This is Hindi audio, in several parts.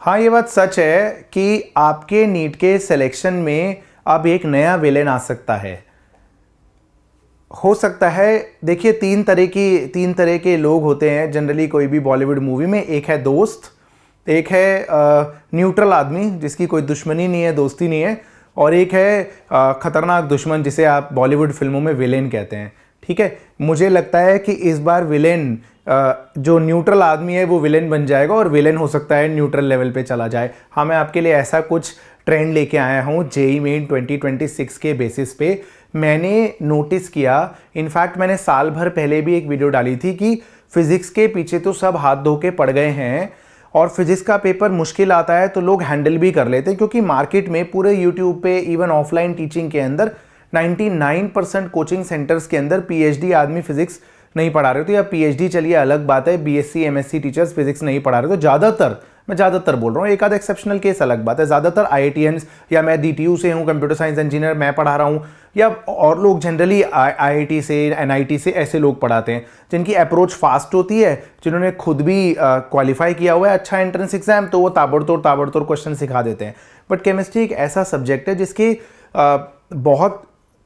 हाँ, ये बात सच है कि आपके नीट के सिलेक्शन में अब एक नया विलेन आ सकता है। हो सकता है, देखिए तीन तरह के लोग होते हैं जनरली कोई भी बॉलीवुड मूवी में। एक है दोस्त, एक है न्यूट्रल आदमी जिसकी कोई दुश्मनी नहीं है, दोस्ती नहीं है, और एक है खतरनाक दुश्मन जिसे आप बॉलीवुड फिल्मों में विलेन कहते हैं। ठीक है, मुझे लगता है कि इस बार विलेन जो न्यूट्रल आदमी है वो विलेन बन जाएगा और विलेन हो सकता है न्यूट्रल लेवल पे चला जाए। हाँ, मैं आपके लिए ऐसा कुछ ट्रेंड लेके आया हूँ जेईई मेन 2026 के बेसिस पे। मैंने नोटिस किया, इनफैक्ट मैंने साल भर पहले भी एक वीडियो डाली थी कि फिजिक्स के पीछे तो सब हाथ धो के पड़ गए हैं और फिजिक्स का पेपर मुश्किल आता है तो लोग हैंडल भी कर लेते हैं, क्योंकि मार्केट में पूरे यूट्यूब पे इवन ऑफलाइन टीचिंग के अंदर 99% कोचिंग सेंटर्स के अंदर पीएचडी आदमी फिजिक्स नहीं पढ़ा रहे हो। तो या पीएचडी चलिए अलग बात है, बीएससी एमएससी टीचर्स फिजिक्स नहीं पढ़ा रहे। तो ज़्यादातर बोल रहा हूँ, एक आध एक्सेप्शनल केस अलग बात है। ज़्यादातर आईआईटीएंस या मैं डीटीयू से हूँ, कंप्यूटर साइंस इंजीनियर, मैं पढ़ा रहा हूँ, या और लोग जनरली आईआईटी से एनआईटी से ऐसे लोग पढ़ाते हैं जिनकी अप्रोच फास्ट होती है, जिन्होंने खुद भी क्वालिफाई किया हुआ है अच्छा एंट्रेंस एग्जाम, तो वो ताबड़तोड़ क्वेश्चन सिखा देते हैं। बट केमिस्ट्री एक ऐसा सब्जेक्ट है जिसके बहुत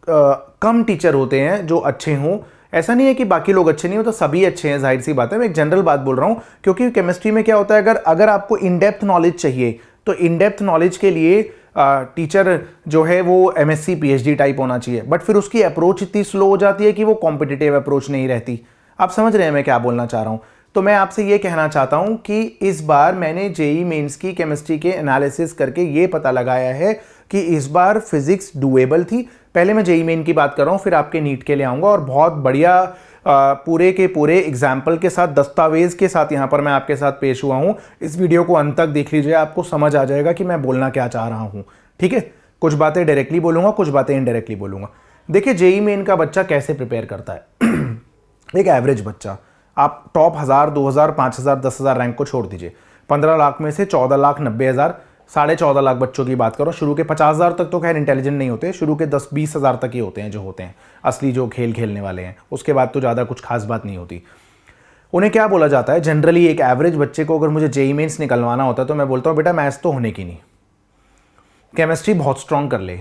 कम टीचर होते हैं जो अच्छे हों। ऐसा नहीं है कि बाकी लोग अच्छे नहीं हो, तो सभी अच्छे हैं, जाहिर सी बात है। मैं एक जनरल बात बोल रहा हूँ, क्योंकि केमिस्ट्री में क्या होता है, अगर आपको इन डेप्थ नॉलेज चाहिए तो इन डेप्थ नॉलेज के लिए टीचर जो है वो एमएससी पीएचडी टाइप होना चाहिए, बट फिर उसकी अप्रोच इतनी स्लो हो जाती है कि वो कॉम्पिटिटिव अप्रोच नहीं रहती। आप समझ रहे हैं मैं क्या बोलना चाह रहा हूँ? तो मैं आपसे ये कहना चाहता हूँ कि इस बार मैंने जेईई मेंस की केमिस्ट्री के एनालिसिस करके ये पता लगाया है कि इस बार फिजिक्स डुएबल थी। पहले मैं जेईई मेन की बात कर रहा हूँ, फिर आपके नीट के लिए आऊँगा, और बहुत बढ़िया पूरे के पूरे एग्जाम्पल के साथ, दस्तावेज के साथ यहाँ पर मैं आपके साथ पेश हुआ हूँ। इस वीडियो को अंत तक देख लीजिए, आपको समझ आ जाएगा कि मैं बोलना क्या चाह रहा हूँ। ठीक है, कुछ बातें डायरेक्टली बोलूँगा, कुछ बातें इनडायरेक्टली बोलूँगा। देखिए, जेईई मेन का बच्चा कैसे प्रिपेयर करता है। एक एवरेज बच्चा, आप टॉप 1000, 2000, 5000, 10,000 रैंक को छोड़ दीजिए, 15 लाख में से 14,90,000, 14.5 लाख बच्चों की बात करो। शुरू के 50,000 तक तो खैर इंटेलिजेंट नहीं होते, शुरू के 10-20 हज़ार तक ही होते हैं जो होते हैं असली, जो खेल खेलने वाले हैं। उसके बाद तो ज़्यादा कुछ खास बात नहीं होती। उन्हें क्या बोला जाता है जनरली, एक एवरेज बच्चे को अगर मुझे जेईई मेंस निकलवाना होता है तो मैं बोलता हूँ बेटा मैथ्स तो होने की नहीं, केमिस्ट्री बहुत स्ट्रांग कर ले,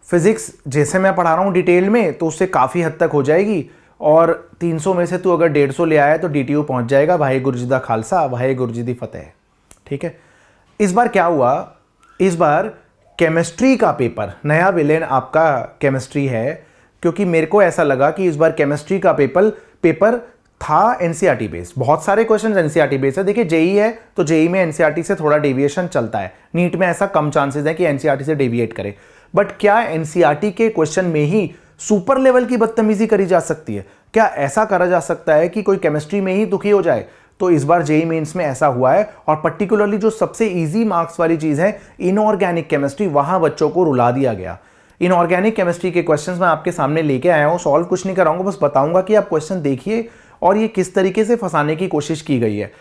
फिजिक्स जैसे मैं पढ़ा रहा हूँ डिटेल में तो उससे काफ़ी हद तक हो जाएगी, और 300 में से तू अगर 150 ले आया तो डीटीयू पहुँच जाएगा। भाई गुरु जी दा खालसा, भाई गुरु जी दी फतेह। ठीक है, इस बार क्या हुआ, इस बार केमिस्ट्री का पेपर, नया विलेन आपका केमिस्ट्री है, क्योंकि मेरे को ऐसा लगा कि इस बार केमिस्ट्री का पेपर था एनसीईआरटी बेस्ड। बहुत सारे क्वेश्चन एनसीईआरटी बेस्ड है। देखिए, जेईई है तो जेईई में एनसीईआरटी से थोड़ा डेविएशन चलता है, नीट में ऐसा कम चांसेस है कि एनसीईआरटी से डेविएट करे। बट क्या एनसीईआरटी के क्वेश्चन में ही सुपर लेवल की बदतमीजी करी जा सकती है? क्या ऐसा करा जा सकता है कि कोई केमिस्ट्री में ही दुखी हो जाए? तो इस बार जेईई मेंस में ऐसा हुआ है, और पर्टिकुलरली जो सबसे इजी मार्क्स वाली चीज है इनऑर्गेनिक केमिस्ट्री, वहां बच्चों को रुला दिया गया। इनऑर्गेनिक केमिस्ट्री के क्वेश्चंस मैं आपके सामने लेके आया हूं, सॉल्व कुछ नहीं कराऊंगा, बस बताऊंगा कि आप क्वेश्चन देखिए और ये किस तरीके से फंसाने की कोशिश की गई है।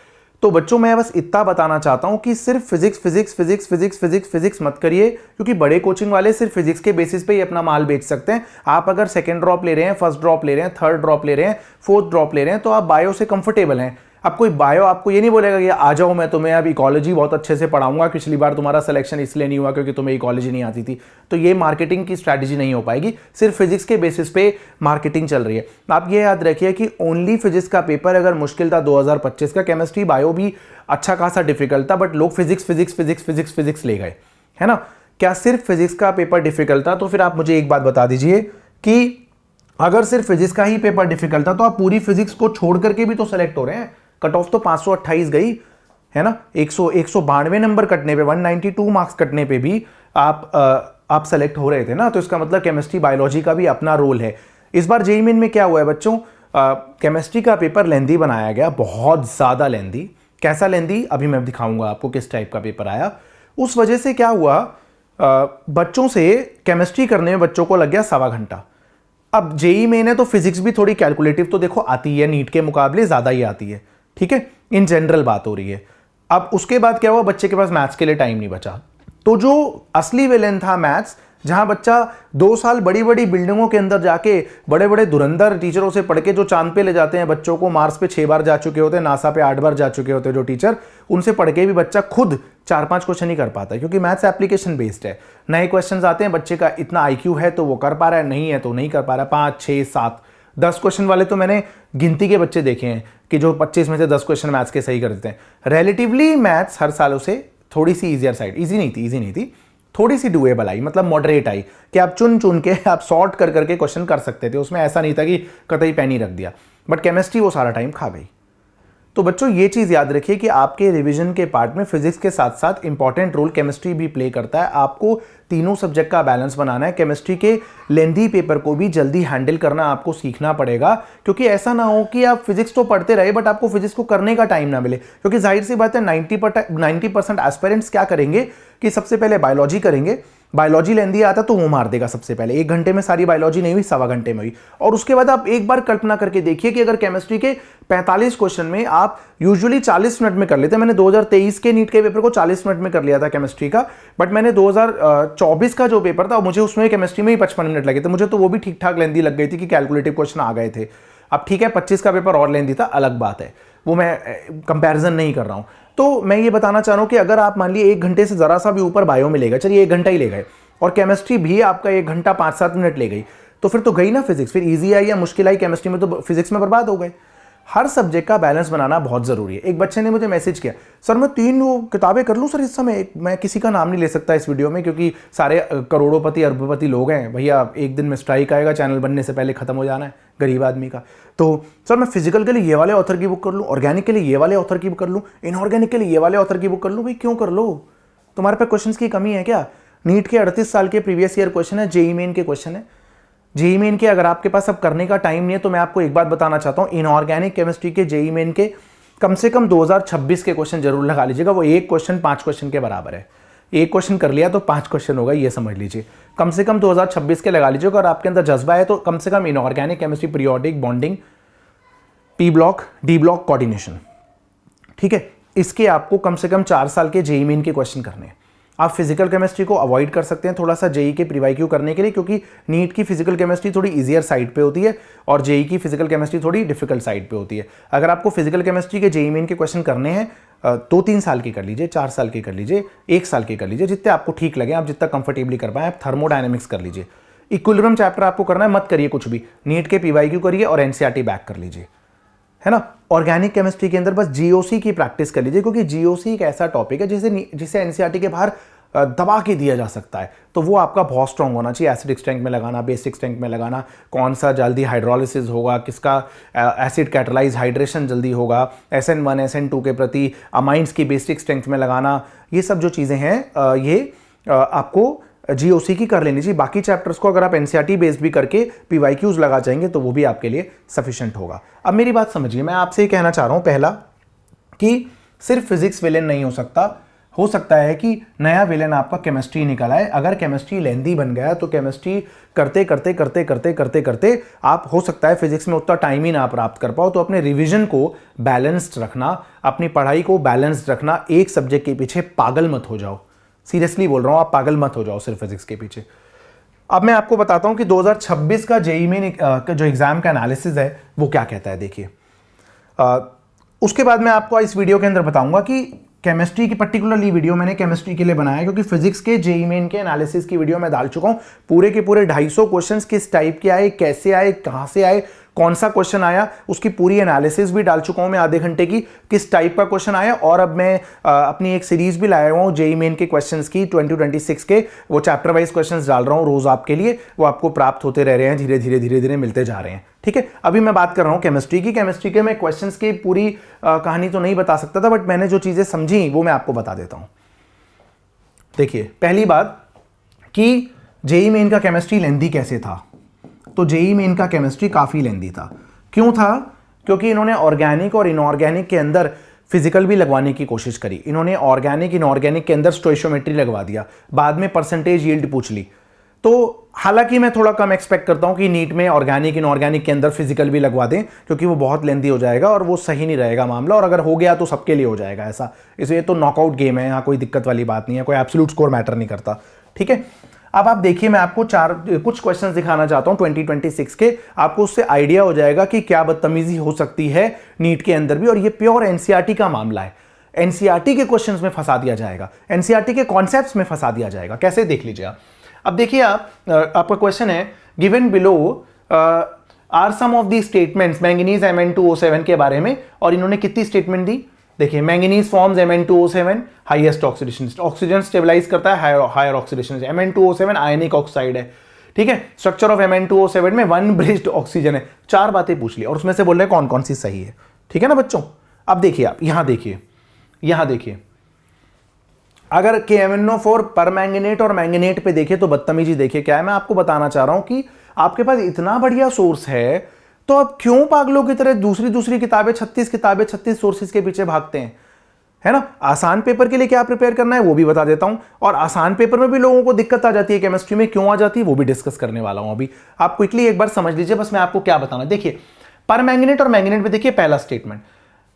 तो बच्चों, मैं बस इतना बताना चाहता हूं कि सिर्फ फिजिक्स मत करिए, क्योंकि बड़े कोचिंग वाले सिर्फ फिजिक्स के बेसिस पे ही अपना माल बेच सकते हैं। आप अगर सेकंड ड्रॉप ले रहे हैं, फर्स्ट ड्रॉप ले रहे हैं, थर्ड ड्रॉप ले रहे हैं, फोर्थ ड्रॉप ले रहे हैं, तो आप बायो से कंफर्टेबल हैं। अब कोई बायो आपको ये नहीं बोलेगा कि आ जाओ मैं तुम्हें अब इकोलॉजी बहुत अच्छे से पढ़ाऊंगा, पिछली बार तुम्हारा सिलेक्शन इसलिए नहीं हुआ क्योंकि तुम्हें इकोलॉजी नहीं आती थी। तो ये मार्केटिंग की स्ट्रैटेजी नहीं हो पाएगी, सिर्फ फिजिक्स के बेसिस पे मार्केटिंग चल रही है। आप ये याद रखिए कि ओनली फिजिक्स का पेपर अगर मुश्किल था 2025 का, केमिस्ट्री बायो भी अच्छा खासा डिफिकल्ट था, बट लोग फिजिक्स ले गए, है ना। क्या सिर्फ फिजिक्स का पेपर डिफिकल्ट था? तो फिर आप मुझे एक बात बता दीजिए कि अगर सिर्फ फिजिक्स का ही पेपर डिफिकल्ट था तो आप पूरी फिजिक्स को छोड़ करके भी तो सेलेक्ट हो रहे हैं। कट ऑफ तो 528 गई है ना, 192 नंबर कटने पे, 192 मार्क्स कटने पे भी आप सेलेक्ट हो रहे थे ना। तो इसका मतलब केमिस्ट्री बायोलॉजी का भी अपना रोल है। इस बार जेईई मेन में क्या हुआ है बच्चों, केमिस्ट्री का पेपर लेंदी बनाया गया, बहुत ज्यादा लेंदी। कैसा लेंदी अभी मैं दिखाऊंगा आपको, किस टाइप का पेपर आया। उस वजह से क्या हुआ, बच्चों से केमिस्ट्री करने में बच्चों को लग गया 1.25 घंटा। अब जेईई मेन है तो फिजिक्स भी थोड़ी कैलकुलेटिव तो देखो आती है, नीट के मुकाबले ज्यादा ही आती है। ठीक है, इन जनरल बात हो रही है। अब उसके बाद क्या हुआ, बच्चे के पास मैथ्स के लिए टाइम नहीं बचा, तो जो असली विलेन था मैथ्स, जहां बच्चा 2 साल बड़ी बड़ी बिल्डिंगों के अंदर जाके बड़े बड़े धुरंधर टीचरों से पढ़ के जो चांद पे ले जाते हैं बच्चों को, मार्स पे 6 बार जा चुके होते हैं, नासा पे 8 बार जा चुके होते हैं जो टीचर, उनसे पढ़ के भी बच्चा खुद 4-5 क्वेश्चन ही कर पाता है, क्योंकि मैथ्स एप्लीकेशन बेस्ड है। नए क्वेश्चन आते हैं, बच्चे का इतना आईक्यू है तो वो कर पा रहा है, नहीं है तो नहीं कर पा रहा है। 5, 6, 7, 10 क्वेश्चन वाले तो मैंने गिनती के बच्चे देखे हैं कि जो 25 में से 10 क्वेश्चन मैथ्स के सही कर देते हैं। रिलेटिवली मैथ्स हर सालों से थोड़ी सी ईजियर साइड, ईजी नहीं थी, थोड़ी सी डुएबल आई, मतलब मॉडरेट आई, कि आप चुन चुन के आप सॉर्ट कर करके क्वेश्चन कर सकते थे। उसमें ऐसा नहीं था कि कतई पेन ही रख दिया। बट केमिस्ट्री वो सारा टाइम खा गई। तो बच्चों ये चीज़ याद रखिए कि आपके रिवीजन के पार्ट में फिजिक्स के साथ साथ इंपॉर्टेंट रोल केमिस्ट्री भी प्ले करता है। आपको तीनों सब्जेक्ट का बैलेंस बनाना है। केमिस्ट्री के लेंथी पेपर को भी जल्दी हैंडल करना आपको सीखना पड़ेगा, क्योंकि ऐसा ना हो कि आप फिजिक्स तो पढ़ते रहे बट आपको फिजिक्स को करने का टाइम ना मिले। क्योंकि जाहिर सी बात है 90% एस्पिरेंट्स क्या करेंगे कि सबसे पहले बायोलॉजी करेंगे, बायोलॉजी लेंदी आता तो वो मार देगा सबसे पहले। 1 घंटे में सारी बायोलॉजी नहीं हुई, 1.25 घंटे में हुई। और उसके बाद आप एक बार कल्पना करके देखिए कि अगर केमिस्ट्री के 45 क्वेश्चन में आप यूजुअली 40 मिनट में कर लेते हैं। मैंने 2023 के नीट के पेपर को 40 मिनट में कर लिया था केमिस्ट्री का, बट मैंने 2024 का जो पेपर था मुझे उसमें केमिस्ट्री में ही 55 मिनट लगे थे। मुझे तो वो भी ठीक ठाक लेंदी लग गई थी कि कैलकुलेटिव क्वेश्चन आ गए थे। अब ठीक है 25 का पेपर और लेंदी था, अलग बात है, वो मैं कंपैरिजन नहीं कर रहा हूं। तो मैं ये बताना चाह रहा हूं कि अगर आप मान लिए 1 घंटे से जरा सा भी ऊपर बायो में ले गए, चलिए 1 घंटा ही ले गए, और केमिस्ट्री भी आपका 1 घंटा 5-7 मिनट ले गई, तो फिर तो गई ना फिजिक्स। फिर इजी आई या मुश्किल आई केमिस्ट्री में, तो फिजिक्स में बर्बाद हो गए। हर सब्जेक्ट का बैलेंस बनाना बहुत जरूरी है। एक बच्चे ने मुझे मैसेज किया, सर मैं 3 किताबें कर लूं सर इस समय। मैं किसी का नाम नहीं ले सकता इस वीडियो में, क्योंकि सारे करोड़ोपति अरबपति लोग हैं भैया। एक दिन में स्ट्राइक आएगा, चैनल बनने से पहले खत्म हो जाना है गरीब आदमी का। तो सर मैं फिजिकल के लिए ये वाले ऑथर की बुक कर लूँ, ऑर्गेनिक के लिए ये वाले ऑथर की बुक कर लूँ, इनऑर्गेनिक के लिए ये वाले ऑथर की बुक कर लूँ। भाई क्यों कर लो? तुम्हारे पास क्वेश्चन की कमी है क्या? नीट के 38 साल के प्रीवियस ईयर क्वेश्चन है, जेईई मेन के क्वेश्चन है। जेईई मेन के अगर आपके पास अब करने का टाइम नहीं है तो मैं आपको एक बात बताना चाहता हूं, इनऑर्गेनिक केमिस्ट्री के जेईई मेन के कम से कम 2026 के क्वेश्चन जरूर लगा लीजिएगा। वो एक क्वेश्चन 5 क्वेश्चन के बराबर है। एक क्वेश्चन कर लिया तो 5 क्वेश्चन होगा, ये समझ लीजिए। कम से कम 2026 के लगा लीजिएगा। और आपके अंदर जज्बा है तो कम से कम inorganic chemistry, periodic bonding, P block, D block coordination, ठीक है, इसके आपको कम से कम 4 साल के जेईई मेन के क्वेश्चन करने हैं। आप फिजिकल केमिस्ट्री को अवॉइड कर सकते हैं थोड़ा सा जेईई के प्रीवाईक्यू करने के लिए, क्योंकि नीट की फिजिकल केमिस्ट्री थोड़ी इजियर साइड पे होती है और जेईई की फिजिकल केमिस्ट्री थोड़ी डिफिकल्ट साइड पे होती है। अगर आपको फिजिकल केमिस्ट्री के जेईई मेन के क्वेश्चन करने हैं 2-3 साल की कर लीजिए, 4 साल की कर लीजिए, 1 साल की कर लीजिए, जितने आपको ठीक लगे, आप जितना कंफर्टेबली कर पाए। आप थर्मोडायनेमिक्स कर लीजिए। इक्विलिब्रियम चैप्टर आपको करना है, मत करिए कुछ भी, नीट के पीवाईक्यू करिए और एनसीईआरटी बैक कर लीजिए, है ना। ऑर्गेनिक केमिस्ट्री के अंदर बस जीओसी की प्रैक्टिस कर लीजिए, क्योंकि जीओसी एक ऐसा टॉपिक है जिसे एनसीईआरटी के बाहर दबा के दिया जा सकता है। तो वो आपका बहुत स्ट्रांग होना चाहिए। एसिडिक स्ट्रेंथ में लगाना, बेसिक स्ट्रेंथ में लगाना, कौन सा जल्दी हाइड्रोलिसिस होगा, किसका एसिड कैटलाइज हाइड्रेशन जल्दी होगा, SN1 SN2 के प्रति अमाइंस की बेसिक स्ट्रेंथ में लगाना, ये सब जो चीज़ें हैं ये आपको जीओसी की कर लेनी चाहिए। बाकी चैप्टर्स को अगर आप एनसीईआरटी बेस्ड भी करके पीवाईक्यूज लगा जाएंगे तो वो भी आपके लिए सफिशिएंट होगा। अब मेरी बात समझिए, मैं आपसे ये कहना चाह रहा हूँ पहला कि सिर्फ फिजिक्स विलेन नहीं हो सकता है कि नया विलेन आपका केमिस्ट्री निकल आए। अगर केमिस्ट्री लेंदी बन गया तो केमिस्ट्री करते करते करते करते करते करते आप हो सकता है फिजिक्स में उतना टाइम ही ना प्राप्त कर पाओ। तो अपने रिवीजन को बैलेंस्ड रखना, अपनी पढ़ाई को बैलेंस्ड रखना, एक सब्जेक्ट के पीछे पागल मत हो जाओ। सीरियसली बोल रहा हूं, आप पागल मत हो जाओ सिर्फ फिजिक्स के पीछे। अब मैं आपको बताता हूं कि 2026 का जेईई मेन जो एग्जाम का एनालिसिस है वो क्या कहता है। देखिए उसके बाद मैं आपको इस वीडियो के अंदर बताऊंगा कि केमिस्ट्री की पर्टिकुलरली वीडियो मैंने केमिस्ट्री के लिए बनाया, क्योंकि फिजिक्स के जेईई मेन के एनालिसिस की वीडियो मैं डाल चुका हूं। पूरे के पूरे 250 क्वेश्चंस किस टाइप के आए, कैसे आए, कहां से आए, कौन सा क्वेश्चन आया, उसकी पूरी एनालिसिस भी डाल चुका हूं मैं आधे घंटे की, किस टाइप का क्वेश्चन आया। और अब मैं अपनी एक सीरीज भी लाया हुआ हूं जेईई मेन के क्वेश्चंस की 2026 के, वो चैप्टर वाइज क्वेश्चंस डाल रहा हूं रोज आपके लिए। वो आपको प्राप्त होते रह रहे हैं, धीरे धीरे धीरे धीरे मिलते जा रहे हैं, ठीक है। अभी मैं बात कर रहा हूं केमिस्ट्री की। केमिस्ट्री के मैं क्वेश्चंस की पूरी कहानी तो नहीं बता सकता था, बट मैंने जो चीजें समझी वो मैं आपको बता देता हूं। देखिए पहली बात कि जेईई मेन का केमिस्ट्री लेंदी कैसे था। तो जेईई मेन का केमिस्ट्री काफी लेंदी था। क्यों था? क्योंकि इन्होंने ऑर्गेनिक और इनऑर्गेनिक के अंदर फिजिकल भी लगवाने की कोशिश करी। इन्होंने ऑर्गेनिक इनऑर्गेनिक के अंदर स्टोइशियोमेट्री लगवा दिया, बाद में परसेंटेज यील्ड पूछ ली। तो हालांकि मैं थोड़ा कम एक्सपेक्ट करता हूं कि नीट में ऑर्गेनिक इनऑर्गेनिक के अंदर फिजिकल भी लगवा दें, क्योंकि वो बहुत लेंदी हो जाएगा और वो सही नहीं रहेगा मामला। और अगर हो गया तो सबके लिए हो जाएगा ऐसा, इसलिए तो नॉकआउट गेम है, यहाँ कोई दिक्कत वाली बात नहीं है, कोई एब्सोल्यूट स्कोर मैटर नहीं करता, ठीक है। अब आप देखिए, मैं आपको कुछ क्वेश्चंस दिखाना चाहता हूं 2026 के, आपको उससे आइडिया हो जाएगा कि क्या बदतमीजी हो सकती है नीट के अंदर भी। और ये प्योर एनसीईआरटी का मामला है, एनसीईआरटी के क्वेश्चंस में फंसा दिया जाएगा, एनसीईआरटी के कॉन्सेप्ट्स में फंसा दिया जाएगा। कैसे, देख लीजिए आप। अब देखिए आपका क्वेश्चन है given below are some of the statements manganese Mn2O7 के बारे में, और इन्होंने कितनी स्टेटमेंट दी। देखिए, manganese forms Mn2O7 highest oxidation, oxygen stabilise करता है हायर ऑक्सीडेशन। Mn2O7 आयनिक ऑक्साइड है, ठीक है। स्ट्रक्चर ऑफ Mn2O7 में वन ब्रिज्ड ऑक्सीजन है। 4 बातें पूछ ली और उसमें से बोल रहे हैं कौन कौन सी सही है, ठीक है ना बच्चों। अब देखिए आप यहां देखिए अगर KMnO4 पर मैंगनेट और मैंगनेट पे देखिए तो बदतमीजी देखिए क्या है। मैं आपको बताना चाह रहा हूं कि आपके पास इतना बढ़िया सोर्स है तो अब क्यों पागलों की तरह दूसरी किताबें 36 सोर्सेज के पीछे भागते हैं, है ना। आसान पेपर के लिए क्या प्रिपेयर करना है वो भी बता देता हूं, और आसान पेपर में भी लोगों को दिक्कत आ जाती है केमिस्ट्री में, क्यों आ जाती है वो भी डिस्कस करने वाला हूं अभी। आप क्विकली एक बार समझ लीजिए बस मैं आपको क्या बताना। देखिए, पर मैंगनेट और मैंगनेट में देखिए पहला स्टेटमेंट,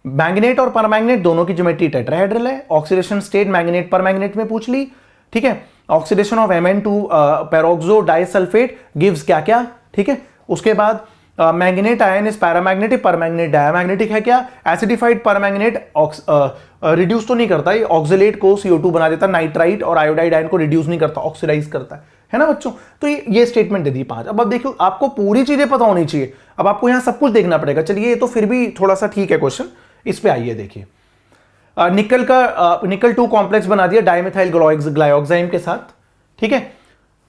मैंगनेट और परमैंगनेट दोनों की ज्योमेट्री टेट्राहेड्रल है। ऑक्सीडेशन स्टेट मैंगनेट परमैंगनेट में पूछ ली, ठीक है। Oxidation of Mn2 peroxo disulphate gives क्या क्या, ठीक है। उसके बाद manganate ion is paramagnetic, permanganate diamagnetic है क्या। एसिडिफाइड परमैंगनेट रिड्यूस तो नहीं करता, ये ऑक्सलेट को CO2 बना देता, नाइट्राइट और आयोडाइड आयन को रिड्यूस नहीं करता, ऑक्सीडाइज करता है ना बच्चों। तो ये स्टेटमेंट दे दी 5। अब देखो आपको पूरी चीजें पता होनी चाहिए, अब आपको यहां सब कुछ देखना पड़ेगा। चलिए ये तो फिर भी थोड़ा सा ठीक है क्वेश्चन, इस पे आइए। देखिए निकल 2 कॉम्प्लेक्स बना दिया डाइमिथाइल ग्लाइऑक्साइम के साथ, ठीक है।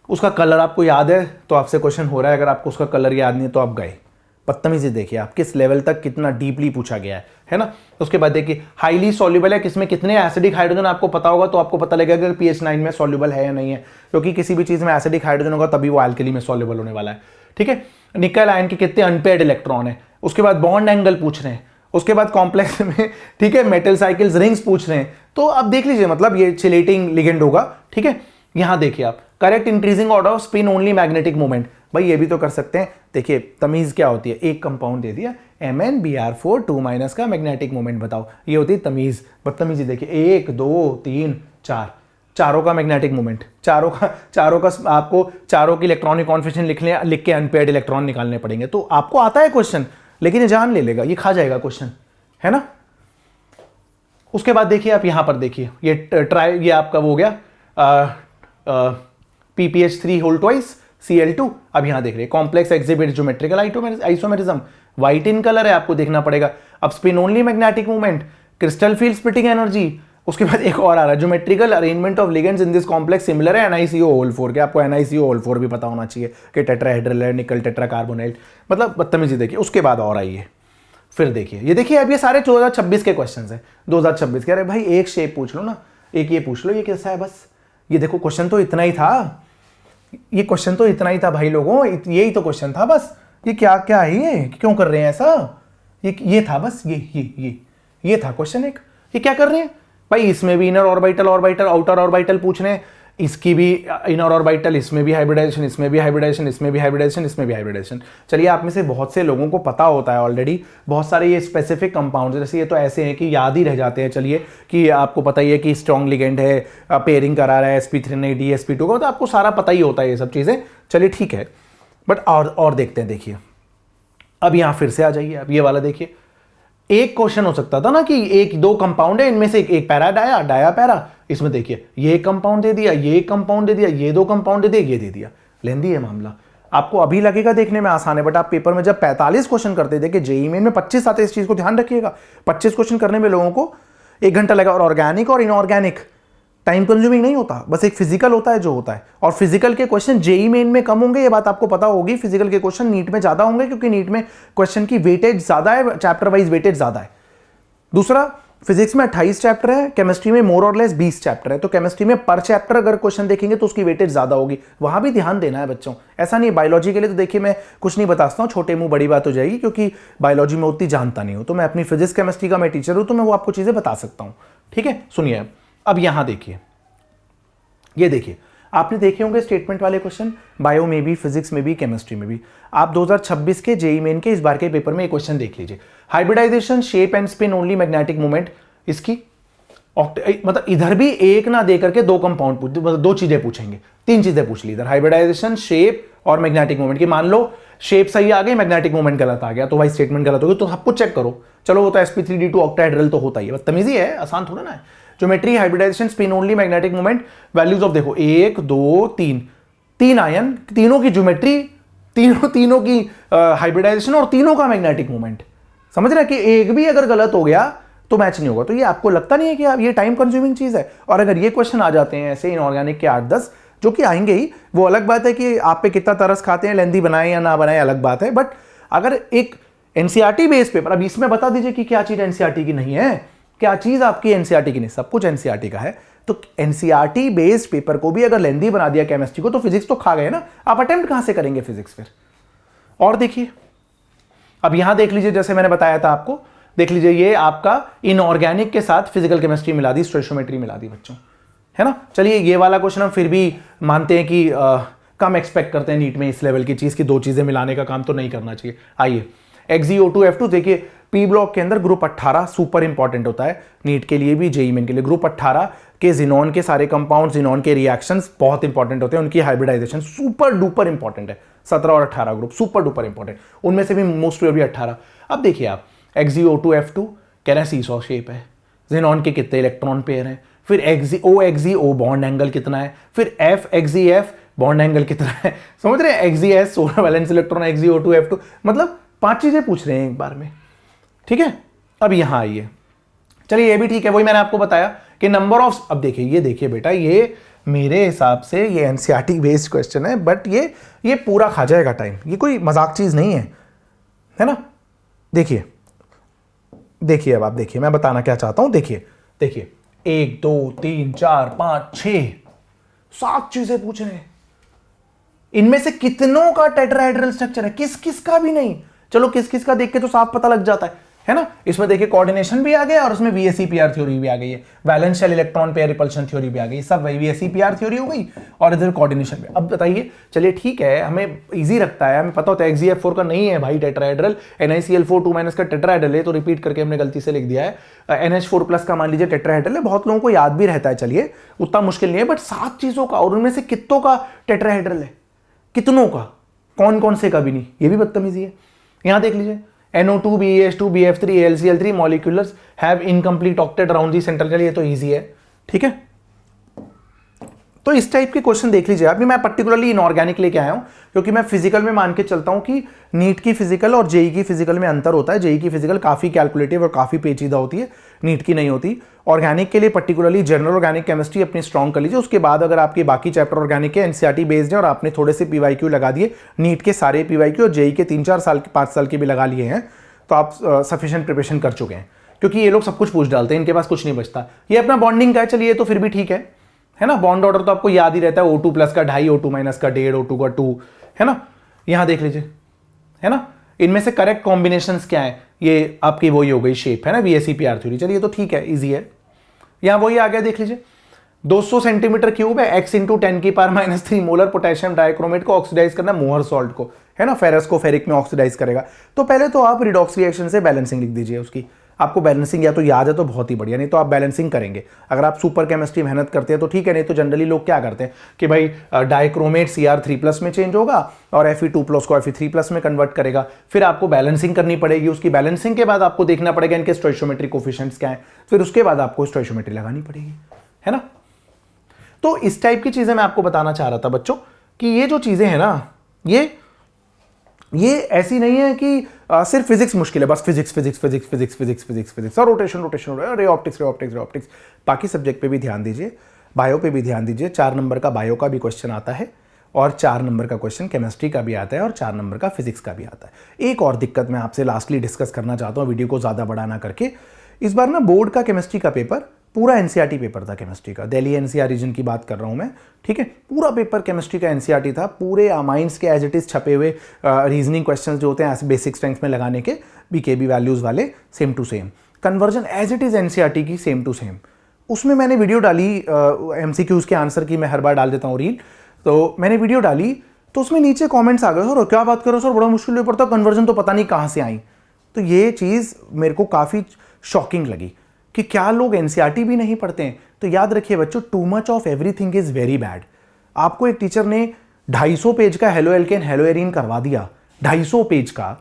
उसका कलर आपको याद है तो आपसे क्वेश्चन हो रहा है, अगर आपको उसका कलर याद नहीं है तो आप गए। बदतमीजी देखिए आप किस लेवल तक कितना डीपली पूछा गया है ना। उसके बाद देखिए हाईली सॉल्युबल है, किसमें कितने एसिडिक हाइड्रोजन आपको पता होगा तो आपको पता लगेगा कि pH 9 में सॉल्युबल है या नहीं है, क्योंकि किसी भी चीज में एसिडिक हाइड्रोजन होगा तभी वो एल्कली में सॉल्युबल होने वाला है, ठीक है। निकल आयन के कितने अनपेयर्ड इलेक्ट्रॉन है, उसके बाद बॉन्ड एंगल पूछ रहे हैं, उसके बाद कॉम्प्लेक्स में, ठीक है, मेटल साइकिल्स रिंग्स पूछ रहे हैं। तो अब देख लीजिए मतलब ये चिलेटिंग लिगेंड होगा, ठीक है। यहां देखिए आप correct increasing order off spin only magnetic moment, भाई ये भी तो कर सकते हैं। देखिए तमीज क्या होती है, एक कंपाउंड दे दिया MnBr4 2- का मैग्नेटिक मोमेंट बताओ, ये होती है तमीज। बदतमीजी देखिए 1 2 3 4 चारों का मैग्नेटिक मोमेंट, चारों का आपको चारों की इलेक्ट्रॉनिक कॉन्फिगरेशन लिख के अनपेयर्ड इलेक्ट्रॉन निकालने पड़ेंगे। तो आपको आता है क्वेश्चन, लेकिन ये जान ले लेगा, ये खा जाएगा क्वेश्चन, है ना। उसके बाद देखिए आप यहां पर देखिए ये आपका वो हो गया PPH3 होल ट्वाइस Cl2। अब यहां देख रहे हैं complex exhibit geometrical isomerism, white in colour है, आपको देखना पड़ेगा। अब spin only magnetic movement, crystal field splitting energy, उसके बाद एक और आ रहा है geometrical arrangement of ligands in this complex similar है NiCO होल 4 के। आपको NiCO होल 4 भी पता होना चाहिए कि टेट्राहेड्रल है, निकल टेट्राकार्बोनाइल, मतलब बदतमीजी देखिए। उसके बाद और आइए फिर देखिए, ये देखिए अब ये सारे 2026 के क्वेश्चंस हैं, 2026 के। अरे भाई एक शेप पूछ लो ना, एक ये पूछ लो ये कैसा है, बस ये देखो क्वेश्चन तो इतना ही था, ये क्वेश्चन तो इतना ही था भाई लोगों, यही तो क्वेश्चन था बस। ये क्या क्या है, ये क्यों कर रहे हैं ऐसा, ये था बस, ये था क्वेश्चन एक। ये क्या कर रहे हैं भाई, इसमें भी इनर ऑर्बिटल आउटर ऑर्बिटल पूछ रहे हैं, इसकी भी इनर ऑर्बिटल, इसमें भी हाइब्रिडाइजेशन, इसमें भी हाइब्रिडाइजेशन, इसमें भी हाइब्रिडाइजेशन, इसमें भी हाइब्रिडाइजेशन। चलिए आप में से बहुत से लोगों को पता होता है ऑलरेडी, बहुत सारे ये स्पेसिफिक कंपाउंड्स जैसे ये तो ऐसे हैं कि याद ही रह जाते हैं। चलिए कि आपको पता ही है कि स्ट्रॉन्ग लिगेंड है, पेयरिंग करा रहा है sp3 ने sp2 का, तो आपको सारा पता ही होता है ये सब चीज़ें। चलिए ठीक है, बट और देखते हैं। देखिए अब यहाँ फिर से आ जाइए, अब ये वाला देखिए, एक क्वेश्चन हो सकता था ना कि एक दो कंपाउंड है, इनमें से एक पैरा डाया पैरा, इसमें देखिए ये कंपाउंड दे दिया, ये कंपाउंड दे दिया, ये 2 कंपाउंड दे दिए, ये दे दिया। लेंदी है मामला, आपको अभी लगेगा देखने में आसान है, बट आप पेपर में जब 45 क्वेश्चन करते थे कि जेईई मेन में 25 आते, इस चीज को ध्यान रखिएगा। 25 क्वेश्चन करने में लोगों को 1 घंटा लगा, और ऑर्गेनिक और इनऑर्गेनिक टाइम कंज्यूमिंग नहीं होता, बस एक फिजिकल होता है जो होता है। और फिजिकल के क्वेश्चन जेईई मेन में कम होंगे, ये बात आपको पता होगी। फिजिकल के क्वेश्चन नीट में ज्यादा होंगे, क्योंकि नीट में क्वेश्चन की वेटेज ज्यादा है, चैप्टर वाइज वेटेज ज्यादा है। दूसरा, फिजिक्स में 28 चैप्टर है, केमिस्ट्री में मोर और लेस 20 चैप्टर है, तो केमिस्ट्री में पर चैप्टर अगर क्वेश्चन देखेंगे तो उसकी वेटेज ज्यादा होगी, वहां भी ध्यान देना है बच्चों। ऐसा नहीं, बायोलॉजी के लिए तो देखिए मैं कुछ नहीं बताता हूँ, छोटे मुंह बड़ी बात हो जाएगी, क्योंकि बायोलॉजी में उतनी जानता नहीं हूं, तो मैं अपनी फिजिक्स केमिस्ट्री का मैं टीचर हूं, तो मैं वो आपको चीजें बता सकता हूं। ठीक है, सुनिए अब यहां देखिए, ये देखिए आपने देखे होंगे स्टेटमेंट वाले क्वेश्चन, बायो में भी, फिजिक्स में भी, केमिस्ट्री में भी। आप 2026 के जेईई मेन के इस बार के पेपर में एक क्वेश्चन देख लीजिए, hybridisation shape and spin only magnetic movement, इसकी मतलब इधर भी एक ना दे करके दो कंपाउंड पूछ, मतलब दो चीजें पूछेंगे, तीन चीजें पूछ ली इधर, हाइब्रिडाइजेशन, शेप और मैग्नेटिक मोमेंट की। मान लो शेप सही आ गई, मैग्नेटिक मोमेंट गलत आ गया, तो भाई स्टेटमेंट गलत होगी, तो सब कुछ चेक करो। चलो वो तो sp3d2 ऑक्टाहेड्रल तो होता ही है, तमीजी है, आसान थोड़ा ना है। Geometry, hybridisation, spin only, magnetic moment, values of देखो 1 2 3, तीन आयन, तीनों की ज्योमेट्री, तीनों की हाइब्रिडाइजेशन और तीनों का मैग्नेटिक मोमेंट। समझ रहे हैं कि एक भी अगर गलत हो गया तो मैच नहीं होगा। तो ये आपको लगता नहीं है कि आप ये टाइम कंज्यूमिंग चीज है? और अगर ये क्वेश्चन आ जाते हैं ऐसे इनऑर्गेनिक के 8-10, जो कि आएंगे ही, वो अलग बात है कि आप पे कितना तरस खाते हैं, लेंदी बनाए या ना बनाए अलग बात है। बट अगर एक एनसीईआरटी बेस्ड पेपर, अब इसमें बता दीजिए कि क्या चीज एनसीईआरटी की नहीं है, क्या चीज आपकी एनसीईआरटी की नहीं, सब कुछ एनसीईआरटी का है। तो एनसीईआरटी बेस्ड पेपर को भी अगर लेंदी बना दिया केमिस्ट्री को, तो फिजिक्स तो खा गए ना, आप अटेम्प्ट कहां से करेंगे फिजिक्स फिर? और देखिए अब यहां देख लीजिए, जैसे मैंने बताया था आपको, देख लीजिए ये आपका इनऑर्गेनिक के साथ फिजिकल केमिस्ट्री मिला दी, स्टोइशियोमेट्री मिला दी बच्चों, है ना। चलिए ये वाला क्वेश्चन हम फिर भी मानते हैं कि कम एक्सपेक्ट करते हैं नीट में इस लेवल की चीज की, दो चीजें मिलाने का काम तो नहीं करना चाहिए। आइए XeO2F2 देखिए, पी ब्लॉक के अंदर ग्रुप 18 सुपर इंपॉर्टेंट होता है नीट के लिए भी, जेईई मेन के लिए। ग्रुप 18 के जिनॉन के सारे कंपाउंड, जिनॉन के रिएक्शंस बहुत इंपॉर्टेंट होते हैं, उनकी हाइब्रिडाइजेशन सुपर डुपर इंपॉर्टेंट है। 17 और 18 ग्रुप सुपर डुपर इंपॉर्टेंट, उनमें से भी मोस्ट प्रोबेबली 18। अब देखिए आप XeO2F2 कह रहे हैं सीसॉ शेप है, जिनॉन के कितने इलेक्ट्रॉन पेयर हैं, फिर OXeO बॉन्ड एंगल कितना है, फिर FXeF बॉन्ड एंगल कितना है, समझ रहे हैं। XeS 16 वैलेंस इलेक्ट्रॉन, XeO2F2, मतलब 5 चीजें पूछ रहे हैं एक बार में, ठीक है। अब यहां आइए, चलिए ये भी ठीक है, वही मैंने आपको बताया कि नंबर ऑफ, अब देखिए ये देखिए बेटा, ये मेरे हिसाब से ये एनसीईआरटी बेस्ड क्वेश्चन है, बट ये पूरा खा जाएगा टाइम, ये कोई मजाक चीज नहीं है ना। देखिए देखिए अब आप देखिए, मैं बताना क्या चाहता हूं, देखिए 1 2 3 4 5 6 7 चीजें पूछ रहे हैं, इनमें से कितनों का टेट्राहेड्रल स्ट्रक्चर है, किस किस का भी नहीं। चलो किस किस का देख के तो साफ पता लग जाता है ना। इसमें देखिए कोऑर्डिनेशन भी आ गया और उसमें VSEPR थ्योरी भी आ गई है, valence shell electron pair repulsion theory भी आ गई, सब वही VSEPR थ्योरी हो गई और इधर कोऑर्डिनेशन भी। अब बताइए, चलिए ठीक है, हमें इजी रखता है, हमें पता होता है XeF4 का नहीं है भाई टेट्राहेड्रल, NiCl4 2- का टेट्राहेड्रल है, तो रिपीट करके हमने गलती से लिख दिया है। NH4+ का मान लीजिए टेट्राहेड्रल है, बहुत लोगों को याद भी रहता है, चलिए उतना मुश्किल नहीं है, बट 7 चीजों का, और उनमें से कितनों का टेट्राहेड्रल है, कितनों का, कौन कौन से का भी नहीं, ये भी बदतमीजी है। यहां देख लीजिए NO2 BeS2 BF3 AlCl3 molecules have incomplete octet around the central के लिए, तो इजी है, ठीक है। तो इस टाइप के क्वेश्चन देख लीजिए आप। मैं पर्टिकुलरली इनऑर्गेनिक लेके आया हूं क्योंकि मैं फिजिकल में मान के चलता हूं कि नीट की फिजिकल और जेईई की फिजिकल में अंतर होता है। जेईई की फिजिकल काफी कैलकुलेटिव और काफी पेचीदा होती है, नीट की नहीं होती। ऑर्गेनिक के लिए पर्टिकुलरली जनरल ऑर्गेनिक केमिस्ट्री अपनी स्ट्रॉन्ग कर लीजिए, उसके बाद अगर आपके बाकी चैप्टर ऑर्गेनिक के एनसीईआरटी बेस्ड है और आपने थोड़े से PYQ लगा दिए, नीट के सारे PYQ और जेईई के 3-4 साल के 5 साल के भी लगा लिए हैं, तो आप सफिशिएंट प्रिपरेशन कर चुके हैं, क्योंकि ये लोग सब कुछ पूछ डालते हैं, इनके पास कुछ नहीं बचता। ये अपना बॉन्डिंग का है, चलिए ये तो फिर भी ठीक है ना। बॉन्ड ऑर्डर तो आपको याद ही रहता है, O2+ का 2.5, O2- का 1.5, O2 का 2, है ना। यहां देख लीजिए, है ना, इनमें से करेक्ट कॉम्बिनेशंस क्या है, ये आपकी वही हो गई शेप, है ना, VSEPR थ्योरी, चलिए तो ठीक है, इजी है। यहां वही आ गया, देख लीजिए 200 सेंटीमीटर क्यूब है, X × 10⁻³ मोलर पोटेशियम डाइक्रोमेट को ऑक्सीडाइज करना, मोहर सॉल्ट को, है ना, फेरस को फेरिक में ऑक्सीडाइज करेगा। तो पहले तो आप रिडॉक्स रिएक्शन से बैलेंसिंग लिख दीजिए उसकी, आपको बैलेंसिंग या तो याद है तो बहुत ही बढ़िया, नहीं तो आप बैलेंसिंग करेंगे। अगर आप सुपर केमिस्ट्री मेहनत करते हैं तो ठीक है, नहीं तो जनरली लोग क्या करते हैं कि भाई डाइक्रोमेट Cr3+ में चेंज होगा और Fe2+ को Fe3+ में कन्वर्ट करेगा, फिर आपको बैलेंसिंग करनी पड़ेगी। उसकी बैलेंसिंग के बाद आपको देखना पड़ेगा इनके स्टोइशियोमेट्रिक कोफिशिएंट्स क्या है, फिर उसके बाद आपको स्टोइशियोमेट्री लगानी पड़ेगी, है ना। तो इस टाइप की चीजें मैं आपको बताना चाह रहा था बच्चों कि ये जो चीजें हैं ना, ये ऐसी नहीं है कि सिर्फ फिजिक्स मुश्किल है, बस फिजिक्स और रोटेशन रे ऑप्टिक्स। बाकी सब्जेक्ट पे भी ध्यान दीजिए, बायो पे भी ध्यान दीजिए। 4 नंबर का बायो का भी क्वेश्चन आता है और 4 नंबर का क्वेश्चन केमिस्ट्री का भी आता है और 4 नंबर का फिजिक्स का भी आता है। एक और दिक्कत मैं आपसे लास्टली डिस्कस करना चाहता हूँ, वीडियो को ज़्यादा बड़ा ना करके। इस बार ना बोर्ड का केमिस्ट्री का पेपर पूरा एनसीईआरटी पेपर था केमिस्ट्री का, दिल्ली एनसीआर रीजन की बात कर रहा हूं मैं, ठीक है। पूरा पेपर केमिस्ट्री का एनसीईआरटी था, पूरे अमाइंस के एज इट इज छपे हुए रीजनिंग क्वेश्चंस जो होते हैं ऐसे बेसिक स्ट्रेंथ में लगाने के, बीकेबी वैल्यूज वाले, same to same. Conversion as it is NCERT की सेम टू सेम। उसमें मैंने वीडियो डाली, एमसीक्यूज के आंसर की मैं हर बार डाल देता हूँ रील, तो मैंने वीडियो डाली तो उसमें नीचे कॉमेंट्स आ गए, सर क्या बात करो सर, बड़ा मुश्किल पेपर था, कन्वर्जन तो पता नहीं कहाँ से आई। तो ये चीज़ मेरे को काफ़ी शॉकिंग लगी कि क्या लोग एनसीईआरटी भी नहीं पढ़ते हैं? तो याद रखिए बच्चों, too much of everything is very bad. आपको एक टीचर ने 250 पेज का हेलो एल्केन हेलो एरीन करवा दिया, 250 पेज का,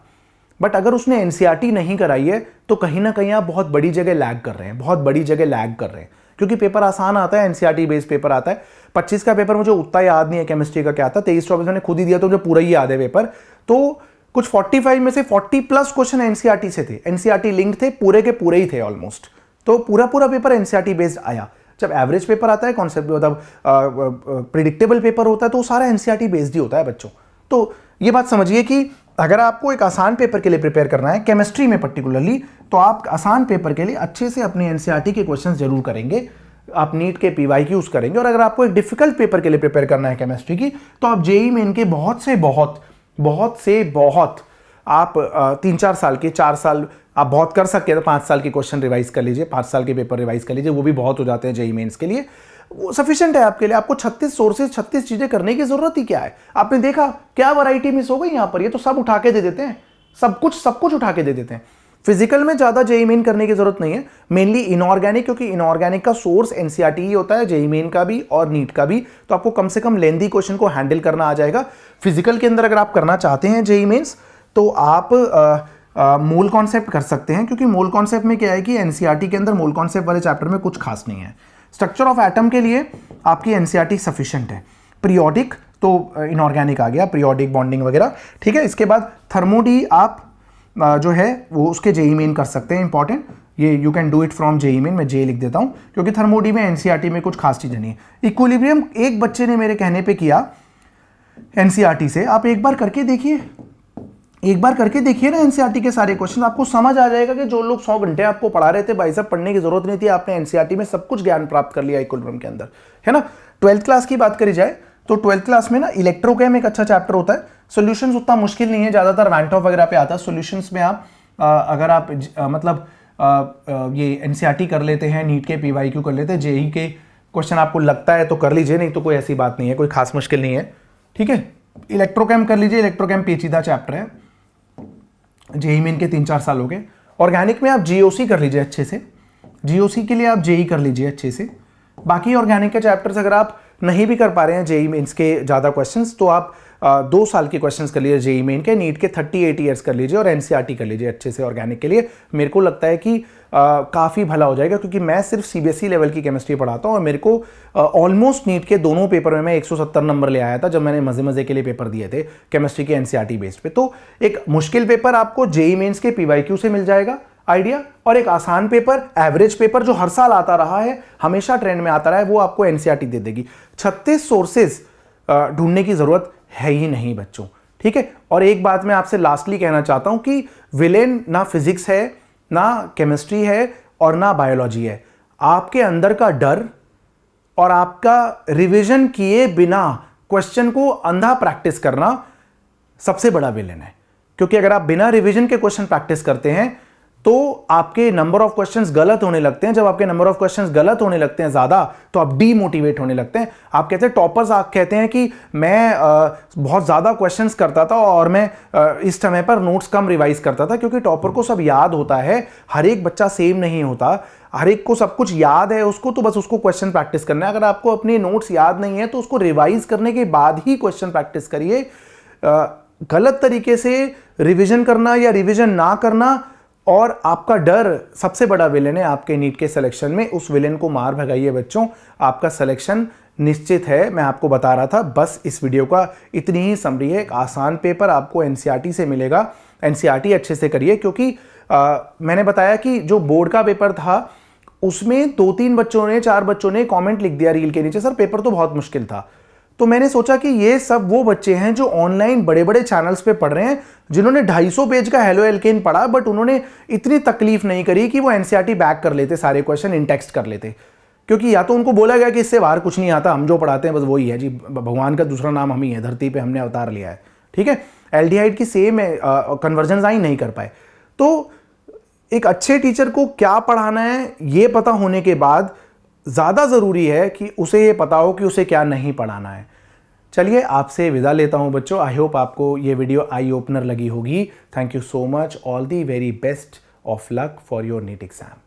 बट अगर उसने एनसीईआरटी नहीं कराई है तो कहीं ना कहीं आप बहुत बड़ी जगह लैग कर रहे हैं, बहुत बड़ी जगह लैग कर रहे हैं। क्योंकि पेपर आसान आता है, एनसीईआरटी बेस्ड पेपर आता है। 25 का पेपर मुझे उतना याद नहीं है केमिस्ट्री का क्या था, 23-24 मैंने खुद ही दिया तो मुझे पूरा ही याद है पेपर। तो कुछ 45 में से 40+ क्वेश्चन एनसीईआरटी से थे, एनसीईआरटी लिंक थे, पूरे के पूरे ही थे ऑलमोस्ट। तो पूरा पेपर एनसीईआरटी बेस्ड आया। जब एवरेज पेपर आता है, कॉन्सेप्ट मतलब प्रिडिक्टेबल पेपर होता है, तो सारा एनसीईआरटी बेस्ड ही होता है बच्चों। तो ये बात समझिए कि अगर आपको एक आसान पेपर के लिए प्रिपेयर करना है, केमिस्ट्री में पर्टिकुलरली, तो आप आसान पेपर के लिए अच्छे से अपने एनसीईआरटी के क्वेश्चंस जरूर करेंगे, आप नीट के पीवाईक्यूज करेंगे। और अगर आपको एक डिफिकल्ट पेपर के लिए प्रिपेयर करना है केमिस्ट्री की, तो आप जेईई मेन के बहुत आप 3-4 साल के, 4 साल आप बहुत कर सकते हैं तो 5 साल के क्वेश्चन रिवाइज कर लीजिए, 5 साल के पेपर रिवाइज कर लीजिए, वो भी बहुत हो जाते हैं जेईई मेंस के लिए, वो सफिशिएंट है आपके लिए। आपको 36 सोर्सेज, 36 चीजें करने की जरूरत ही क्या है? आपने देखा क्या वैरायटी मिस हो गई यहाँ पर? ये तो सब उठा के दे देते हैं, सब कुछ उठा के दे देते हैं। फिजिकल में ज्यादा जेईई मेन करने की जरूरत नहीं है, मेनली इनऑर्गेनिक, क्योंकि इनऑर्गेनिक का सोर्स एनसीईआरटी ही होता है, जेईई मेन का भी और नीट का भी। तो आपको कम से कम लेंदी क्वेश्चन को हैंडल करना आ जाएगा। फिजिकल के अंदर अगर आप करना चाहते हैं जेईई मेंस, तो आप मोल कॉन्सेप्ट कर सकते हैं, क्योंकि मोल कॉन्सेप्ट में क्या है कि एनसीईआरटी के अंदर मोल कॉन्सेप्ट वाले चैप्टर में कुछ खास नहीं है। स्ट्रक्चर ऑफ एटम के लिए आपकी एनसीईआरटी सफिशिएंट है। पीरियोडिक तो इनऑर्गेनिक आ गया, पीरियोडिक बॉन्डिंग वगैरह, ठीक है। इसके बाद थर्मोडी आप जो है वो उसके जेईई मेन कर सकते हैं, इंपॉर्टेंट, ये you can do it from JEE main, मैं जे लिख देता हूं, क्योंकि थर्मोडी में एनसीईआरटी में कुछ खास चीजें नहीं है। इक्विलिब्रियम एक बच्चे ने मेरे कहने पे किया एनसीईआरटी से, आप एक बार करके देखिए ना एनसीईआरटी के सारे क्वेश्चन, आपको समझ आ जाएगा कि जो लोग 100 घंटे आपको पढ़ा रहे थे, भाई साहब पढ़ने की जरूरत नहीं थी, आपने एनसीईआरटी में सब कुछ ज्ञान प्राप्त कर लिया इक्विलिब्रियम के अंदर, है ना। 12th क्लास की बात करी जाए तो 12th क्लास में ना इलेक्ट्रोकेम एक अच्छा चैप्टर होता है। सॉल्यूशंस उतना मुश्किल नहीं है, ज्यादातर वैंटॉफ वगैरह पे आता है। सॉल्यूशंस में आप अगर आप ये एनसीईआरटी कर लेते हैं, नीट के पीवाईक्यू कर लेते हैं, जेईई के क्वेश्चन आपको लगता है तो कर लीजिए, नहीं तो कोई ऐसी बात नहीं है, कोई खास मुश्किल नहीं है, ठीक है। इलेक्ट्रोकेम कर लीजिए, इलेक्ट्रोकेम पेचीदा चैप्टर है, जेईई मेन के 3-4 साल हो गए। ऑर्गेनिक में आप जीओसी कर लीजिए अच्छे से, जीओसी के लिए आप जेईई कर लीजिए अच्छे से। बाकी ऑर्गेनिक के चैप्टर्स अगर आप नहीं भी कर पा रहे हैं जेईई मेंस के ज़्यादा क्वेश्चंस, तो आप 2 साल के क्वेश्चंस कर लीजिए जेईई मेन के, नीट के 38 ईयर्स कर लीजिए और एनसीईआरटी कर लीजिए अच्छे से ऑर्गेनिक के लिए। मेरे को लगता है कि काफ़ी भला हो जाएगा, क्योंकि मैं सिर्फ सीबीएसई लेवल की केमिस्ट्री pढ़ाता हूँ और मेरे को ऑलमोस्ट नीट के दोनों पेपर में मैं 170 नंबर ले आया था जब मैंने मजे के लिए पेपर दिए थे केमिस्ट्री के एनसीईआरटी बेस्ड पे। तो एक मुश्किल पेपर आपको जेईई मेंस के पीवाईक्यू से मिल जाएगा आइडिया, और एक आसान पेपर, एवरेज पेपर जो हर साल आता रहा है, हमेशा ट्रेंड में आता रहा है, वो आपको एनसीईआरटी दे देगी। 36 सोर्सेज ढूंढने की जरूरत है ही नहीं बच्चों, ठीक है। और एक बात मैं आपसे लास्टली कहना चाहता हूं कि विलेन ना फिजिक्स है, ना केमिस्ट्री है और ना बायोलॉजी है। आपके अंदर का डर और आपका रिवीजन किए बिना क्वेश्चन को अंधा प्रैक्टिस करना सबसे बड़ा विलेन है। क्योंकि अगर आप बिना रिवीजन के क्वेश्चन प्रैक्टिस करते हैं तो आपके नंबर ऑफ क्वेश्चंस गलत होने लगते हैं। जब आपके नंबर ऑफ क्वेश्चंस गलत होने लगते हैं ज्यादा, तो आप डीमोटिवेट होने लगते हैं। आप कहते हैं टॉपर्स, आप कहते हैं कि मैं बहुत ज्यादा क्वेश्चंस करता था और मैं इस समय पर नोट्स कम रिवाइज करता था, क्योंकि टॉपर को सब याद होता है। हर एक बच्चा सेम नहीं होता, हर एक को सब कुछ याद है उसको, तो बस उसको क्वेश्चन प्रैक्टिस करना है। अगर आपको अपने नोट्स याद नहीं है तो उसको रिवाइज करने के बाद ही क्वेश्चन प्रैक्टिस करिए। गलत तरीके से रिविजन करना या रिविजन ना करना और आपका डर सबसे बड़ा विलेन है आपके नीट के सिलेक्शन में। उस विलेन को मार भगाइए बच्चों, आपका सिलेक्शन निश्चित है। मैं आपको बता रहा था, बस इस वीडियो का इतनी ही समरी है। एक आसान पेपर आपको एनसीईआरटी से मिलेगा, एनसीईआरटी अच्छे से करिए, क्योंकि मैंने बताया कि जो बोर्ड का पेपर था उसमें 2-3 बच्चों ने, 4 बच्चों ने कमेंट लिख दिया रील के नीचे, सर पेपर तो बहुत मुश्किल था। तो मैंने सोचा कि ये सब वो बच्चे हैं जो ऑनलाइन बड़े बड़े चैनल्स पे पढ़ रहे हैं, जिन्होंने 250 पेज का हेलो एल्केन पढ़ा, बट उन्होंने इतनी तकलीफ नहीं करी कि वो एनसीईआरटी बैक कर लेते, सारे क्वेश्चन इन टेक्स्ट कर लेते। क्योंकि या तो उनको बोला गया कि इससे बाहर कुछ नहीं आता, हम जो पढ़ाते हैं बस वही है जी, भगवान का दूसरा नाम हम ही है, धरती पे हमने अवतार लिया है, ठीक है। एल्डिहाइड की सेम कन्वर्जन ही नहीं कर पाए। तो एक अच्छे टीचर को क्या पढ़ाना है ये पता होने के बाद ज्यादा जरूरी है कि उसे ये पता हो कि उसे क्या नहीं पढ़ाना है। चलिए आपसे विदा लेता हूं बच्चों। आई होप आपको ये वीडियो आई ओपनर लगी होगी। Thank you so much. All the very best of luck for your NEET exam.